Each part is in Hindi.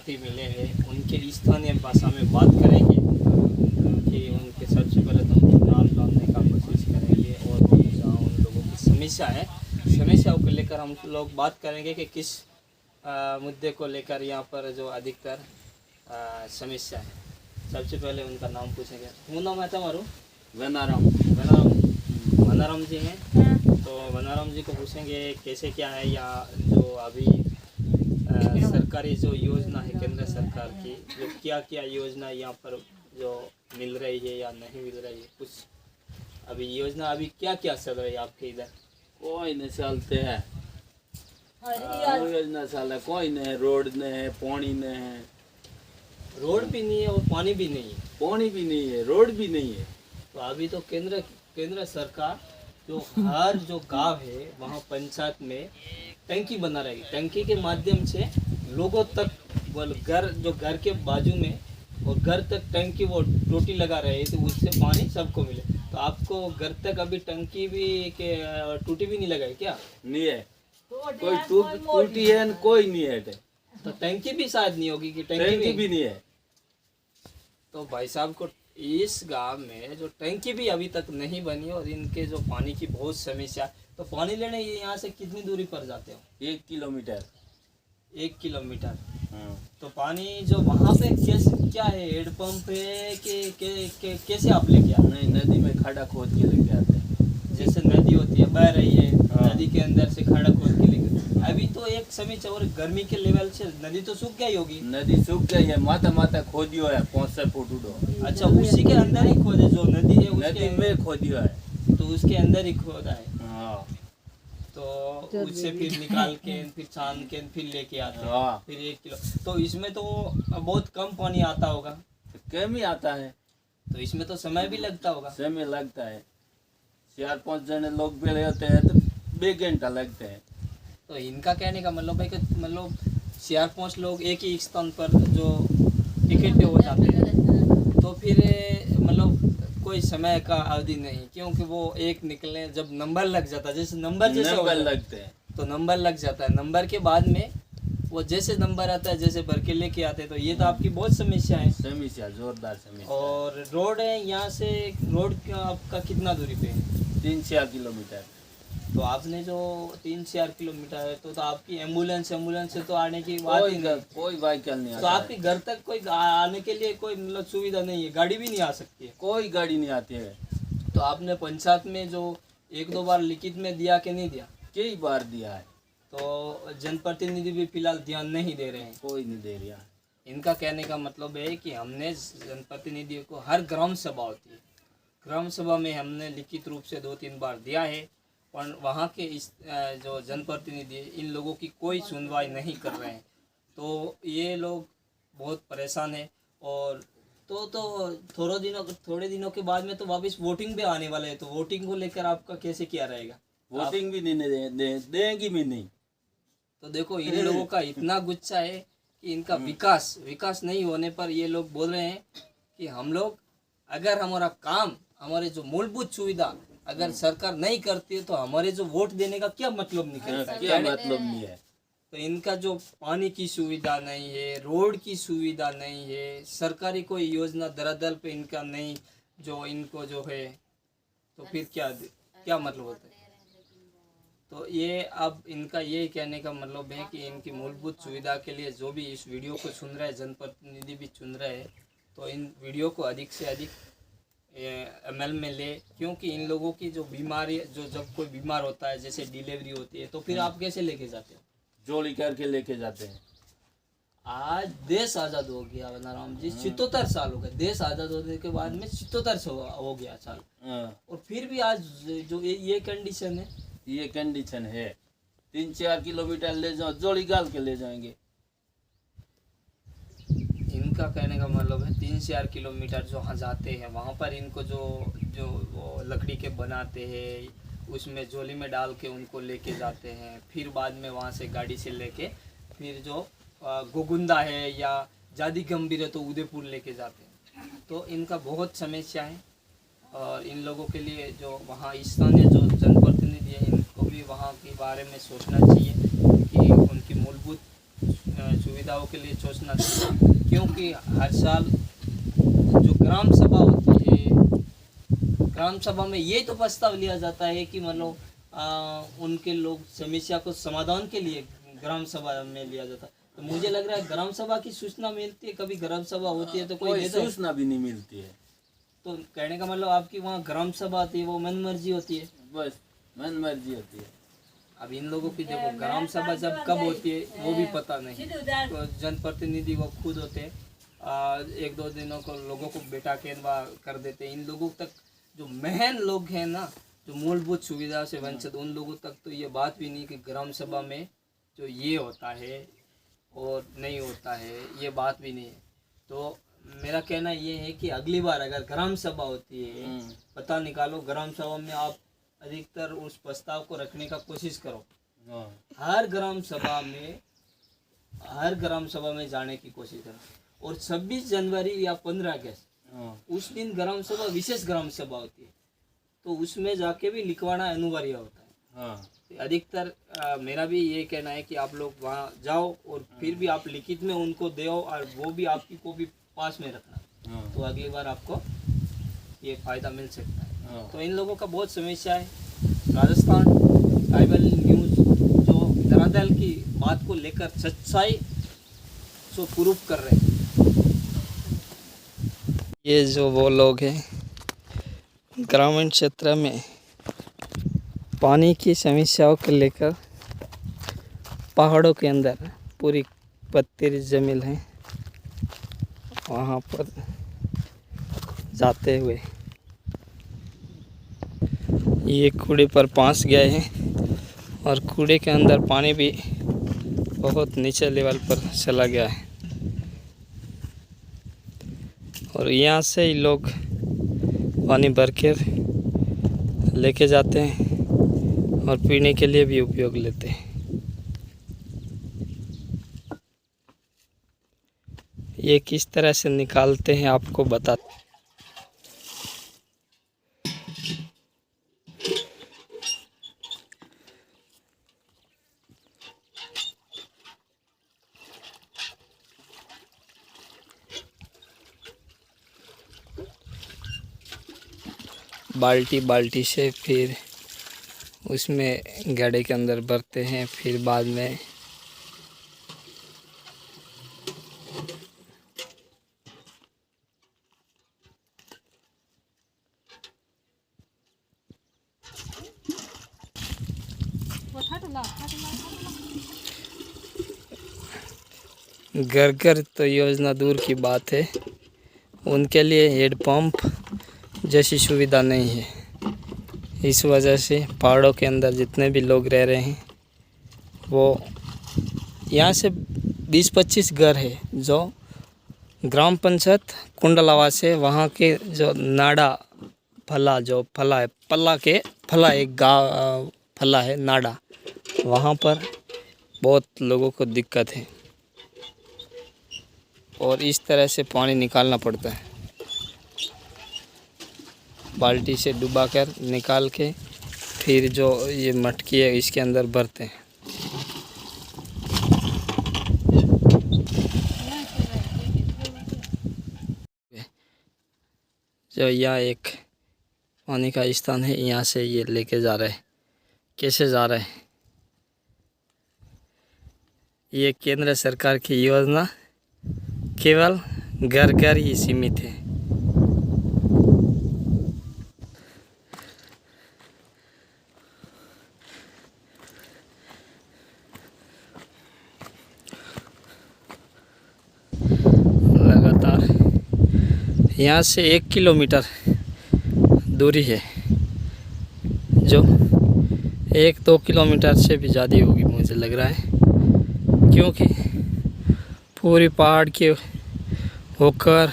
एमपी मिले हैं, उनके स्थानीय भाषा में बात करेंगे कि उनके सबसे पहले तो उनका नाम जानने का कोशिश करेंगे और जो उन लोगों की समस्या है, समस्याओं को लेकर हम लोग बात करेंगे कि किस मुद्दे को लेकर यहाँ पर जो अधिकतर समस्या है। सबसे पहले उनका नाम पूछेंगे। શું નામ है તમારું? वनाराम। वनाराम जी हैं। तो वनाराम जी को पूछेंगे कैसे क्या है यहाँ जो अभी सरकारी जो योजना है केंद्र सरकार की, जो क्या क्या योजना यहाँ पर जो मिल रही है या नहीं मिल रही है, कुछ अभी योजना अभी क्या क्या चल रही है आपके इधर? कोई नहीं चलते है, योजना चल है कोई नहीं, रोड नहीं है, पानी नहीं है। रोड भी नहीं है और पानी भी नहीं है। पानी भी नहीं है, रोड भी नहीं है। तो अभी तो केंद्र सरकार जो हर जो गांव है वहाँ पंचायत में टंकी बना रही है। टंकी के माध्यम से लोगों तक वो घर के बाजू में और घर तक टंकी वो टोटी लगा रहे हैं, तो उससे पानी सबको मिले। तो आपको घर तक अभी टंकी भी के टूटी भी नहीं लगाई क्या? नहीं है, कोई टूटी है न कोई नहीं है। तो टंकी भी शायद नहीं होगी कि टंकी भी नहीं है। तो भाई साहब को इस गांव में जो टंकी भी अभी तक नहीं बनी और इनके जो पानी की बहुत समस्या। तो पानी लेने ये यहाँ से कितनी दूरी पर जाते हो? 1 किलोमीटर। 1 किलोमीटर। तो पानी जो वहाँ पे कैसे क्या है, हैंडपंप है कि कैसे आप लेके आते? नहीं, नदी में खड़ा खोद के लेके आते हैं। जैसे नदी होती है बह रही है, नदी के अंदर से खड़ा खोद के लेके। अभी तो एक समय और गर्मी के लेवल से नदी तो सूख गई होगी। नदी सूख गई है, माथा खोदियो है 500 फुट उड़ो। अच्छा, उसी के अंदर ही खोदे जो नदी है नदी में खोदियो है, तो उसके अंदर ही खोदा है। हाँ। तो उससे फिर निकाल के फिर छान के फिर लेके आते हैं। हाँ। फिर 1 किलो। तो इसमें तो बहुत कम पानी आता होगा। कम ही आता है, तो इसमें तो समय भी लगता होगा। समय लगता है। 4-5 जने लोग बेले होते हैं तो 2 घंटा लगते हैं। तो इनका कहने का मतलब है कि मतलब 4-5 लोग एक ही स्थान पर जो इकट्ठे हो जाते हैं, तो फिर मतलब कोई समय का अवधि नहीं, क्योंकि वो एक निकले जब नंबर लग जाता है, जैसे नंबर लगते हैं तो नंबर लग जाता है। नंबर के बाद में वो जैसे नंबर आता है जैसे भर के लेके आते हैं। तो ये तो आपकी बहुत समस्या है। समस्या, जोरदार समस्या। और रोड है यहाँ से, रोड का आपका कितना दूरी पे है? 3-4 किलोमीटर। तो आपने जो 3-4 किलोमीटर है तो आपकी एम्बुलेंस से तो आने की बात ही नहीं। कोई व्हीकल नहीं आता। तो आपके घर तक कोई आने के लिए कोई मतलब सुविधा नहीं है, गाड़ी भी नहीं आ सकती है? कोई गाड़ी नहीं आती है। तो आपने पंचायत में जो 1-2 बार लिखित में दिया कि नहीं दिया? कई बार दिया है। तो जनप्रतिनिधि भी फिलहाल ध्यान नहीं दे रहे हैं। कोई नहीं दे रहा। इनका कहने का मतलब है कि हमने जनप्रतिनिधियों को, हर ग्राम सभा होती है, ग्राम सभा में हमने लिखित रूप से 2-3 बार दिया है, पर वहाँ के इस जो जनप्रतिनिधि इन लोगों की कोई सुनवाई नहीं कर रहे हैं। तो ये लोग बहुत परेशान हैं। और तो थोड़े दिनों के बाद में तो वापस वोटिंग भी आने वाले हैं। तो वोटिंग को लेकर आपका कैसे क्या रहेगा? वोटिंग भी नहीं देंगी भी नहीं। तो देखो, इन लोगों का इतना गुस्सा है कि इनका विकास नहीं होने पर ये लोग बोल रहे हैं कि हम लोग, अगर हमारा काम, हमारे जो मूलभूत सुविधा अगर सरकार नहीं करती है तो हमारे जो वोट देने का क्या मतलब निकलता है? क्या मतलब नहीं है। तो इनका जो पानी की सुविधा नहीं है, रोड की सुविधा नहीं है, सरकारी कोई योजना दरअसल पे इनका नहीं, जो इनको जो है, तो फिर क्या मतलब होता है? तो ये अब इनका ये कहने का मतलब है कि इनकी मूलभूत सुविधा के लिए जो भी इस वीडियो को सुन रहे हैं, जनप्रतिनिधि भी सुन रहे हैं, तो इन वीडियो को अधिक से अधिक अमल में ले। क्योंकि इन लोगों की जो बीमारी, जो जब कोई बीमार होता है, जैसे डिलीवरी होती है, तो फिर आप कैसे लेके जाते हो? जोड़ी करके लेके जाते हैं। आज देश आज़ाद हो गया वनाराम जी, 77 साल हो गए। देश आज़ाद होने के बाद में 77 हो गया साल, और फिर भी आज जो ये कंडीशन है, ये कंडीशन है। 3-4 किलोमीटर ले जाओ, जोड़ी गाल के ले जाएंगे। इनका कहने का मतलब है 3-4 किलोमीटर जो वहाँ जाते हैं, वहाँ पर इनको जो वो लकड़ी के बनाते हैं, उसमें झोली में डाल के उनको लेके जाते हैं। फिर बाद में वहाँ से गाड़ी से लेके फिर जो गोगुंदा है या जादी गंभीर है तो उदयपुर लेके जाते हैं। तो इनका बहुत समस्या है। और इन लोगों के लिए जो वहाँ स्थानीय जो जनप्रतिनिधि है, इनको भी वहाँ के बारे में सोचना चाहिए कि उनकी मूलभूत सुविधाओं के लिए सोचना चाहिए, क्योंकि हर साल जो ग्राम सभा होती है, ग्राम सभा में ये तो प्रस्ताव लिया जाता है कि मतलब उनके लोग समस्या को समाधान के लिए ग्राम सभा में लिया जाता है। तो मुझे लग रहा है ग्राम सभा की सूचना मिलती है, कभी ग्राम सभा होती है तो कोई देता है? सूचना भी नहीं मिलती है। तो कहने का मतलब आपकी वहाँ ग्राम सभा आती है, वो मन मर्जी होती है? बस मन मर्जी होती है। अब इन लोगों की देखो ग्राम सभा जब कब होती है वो भी पता नहीं, तो जनप्रतिनिधि वो खुद होते हैं, एक दो दिनों को लोगों को बैठा के कर देते हैं। इन लोगों तक जो मेहन लोग हैं ना, जो मूलभूत सुविधा से वंचित, उन लोगों तक तो ये बात भी नहीं कि ग्राम सभा में जो ये होता है और नहीं होता है, ये बात भी नहीं है। तो मेरा कहना ये है कि अगली बार अगर ग्राम सभा होती है, पता निकालो, ग्राम सभा में आप अधिकतर उस प्रस्ताव को रखने का कोशिश करो। हर ग्राम सभा में जाने की कोशिश करो। और 26 जनवरी या 15 अगस्त उस दिन ग्राम सभा, विशेष ग्राम सभा होती है, तो उसमें जाके भी लिखवाना अनिवार्य होता है। अधिकतर मेरा भी ये कहना है कि आप लोग वहाँ जाओ और फिर भी आप लिखित में उनको दो, और वो भी आपकी को भी पास में रखना, तो अगली बार आपको ये फायदा मिल सकता है। तो इन लोगों का बहुत समस्या है। राजस्थान ट्राइबल न्यूज़ जो धरातल की बात को लेकर सच्चाई से प्रूव कर रहे हैं। ये जो वो लोग हैं ग्रामीण क्षेत्र में पानी की समस्याओं को लेकर पहाड़ों के अंदर पूरी पत्थरी जमीन है, वहाँ पर जाते हुए ये कूड़े पर पास गए हैं, और कूड़े के अंदर पानी भी बहुत नीचे लेवल पर चला गया है, और यहाँ से ही लोग पानी भर के लेके जाते हैं और पीने के लिए भी उपयोग लेते हैं। ये किस तरह से निकालते हैं आपको बताते। बाल्टी से फिर उसमें गड्ढे के अंदर भरते हैं, फिर बाद में घर घर तो योजना दूर की बात है, उनके लिए हैंडपंप जैसी सुविधा नहीं है। इस वजह से पहाड़ों के अंदर जितने भी लोग रह रहे हैं, वो यहाँ से 20-25 घर है जो ग्राम पंचायत कुंडलावा से, वहाँ के जो नाड़ा फला, जो फला है, फला एक गाँव फला है नाड़ा, वहाँ पर बहुत लोगों को दिक्कत है, और इस तरह से पानी निकालना पड़ता है। बाल्टी से डुबाकर निकाल के फिर जो ये मटकी है इसके अंदर भरते हैं। जो यहाँ एक पानी का स्थान है, यहाँ से ये लेके जा रहे हैं। कैसे जा रहे हैं? ये केंद्र सरकार की योजना केवल घर घर ही सीमित है। लगातार यहाँ से 1 किलोमीटर दूरी है, जो 1-2 किलोमीटर से भी ज़्यादा होगी मुझे लग रहा है, क्योंकि पूरी पहाड़ के होकर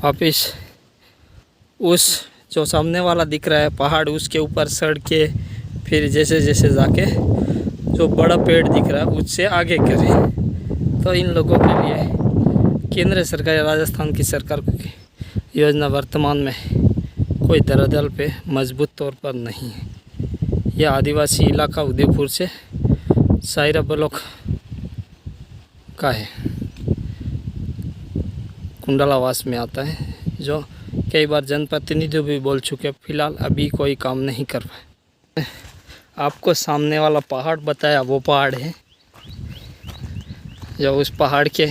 वापस उस जो सामने वाला दिख रहा है पहाड़, उसके ऊपर चढ़ के फिर जैसे जैसे जाके जो बड़ा पेड़ दिख रहा है उससे आगे करें। तो इन लोगों के लिए केंद्र सरकार, राजस्थान की सरकार की योजना वर्तमान में कोई धरातल पे मजबूत तौर पर नहीं है। यह आदिवासी इलाका उदयपुर से सायरा ब्लॉक इलाका है, कुंडलावास में आता है, जो कई बार जनप्रतिनिधि भी बोल चुके हैं, फिलहाल अभी कोई काम नहीं कर पाए। आपको सामने वाला पहाड़ बताया, वो पहाड़ है, जो उस पहाड़ के